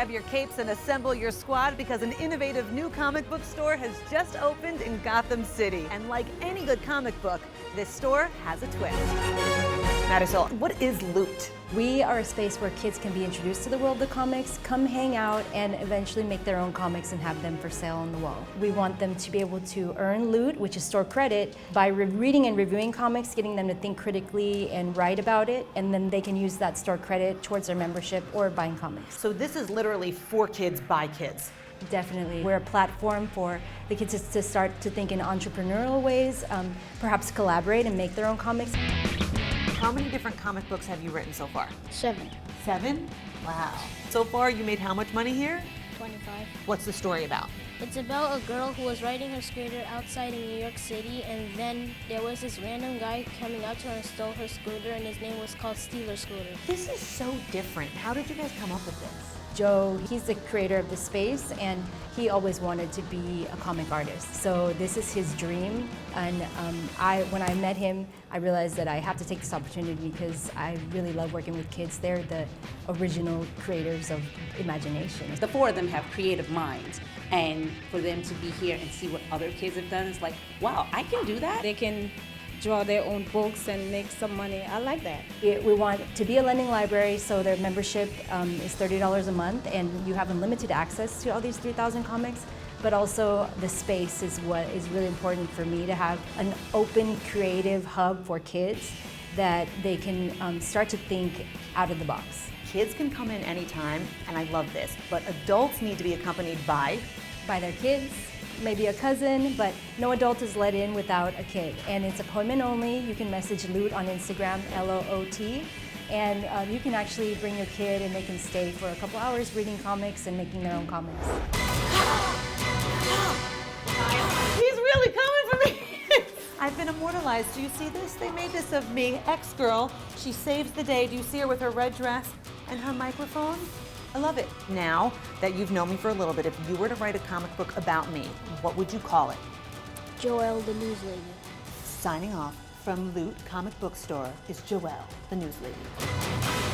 grab your capes and assemble your squad because an innovative new comic book store has just opened in Gotham City. And like any good comic book, this store has a twist. Marisol, what is Loot? We are a space where kids can be introduced to the world of comics, come hang out, and eventually make their own comics and have them for sale on the wall. We want them to be able to earn loot, which is store credit, by reading and reviewing comics, getting them to think critically and write about it, and then they can use that store credit towards their membership or buying comics. So this is literally for kids by kids. Definitely. We're a platform for the kids to start to think in entrepreneurial ways, perhaps collaborate and make their own comics. How many different comic books have you written so far? 7. 7? Wow. So far, you made how much money here? 25. What's the story about? It's about a girl who was riding her scooter outside in New York City, and then there was this random guy coming out to her and stole her scooter, and his name was called Stealer Scooter. This is so different. How did you guys come up with this? Joe, he's the creator of the space, and he always wanted to be a comic artist. So this is his dream, and when I met him, I realized that I have to take this opportunity because I really love working with kids. They're the original creators of imagination. The 4 of them have creative minds, and for them to be here and see what other kids have done, it's like, wow, I can do that. They can draw their own books and make some money. I like that. We want to be a lending library, so their membership is $30 a month, and you have unlimited access to all these 3,000 comics. But also the space is what is really important for me, to have an open, creative hub for kids that they can start to think out of the box. Kids can come in anytime, and I love this, but adults need to be accompanied by Their kids, maybe a cousin, but no adult is let in without a kid. And it's appointment only. You can message Loot on Instagram, L-O-O-T, and you can actually bring your kid and they can stay for a couple hours reading comics and making their own comics. He's really coming for me. I've been immortalized. Do you see this? They made this of me, ex-girl. She saves the day. Do you see her with her red dress and her microphone? I love it. Now that you've known me for a little bit, if you were to write a comic book about me, what would you call it? Joelle, the news lady. Signing off from Loot Comic Book Store is Joelle, the news lady.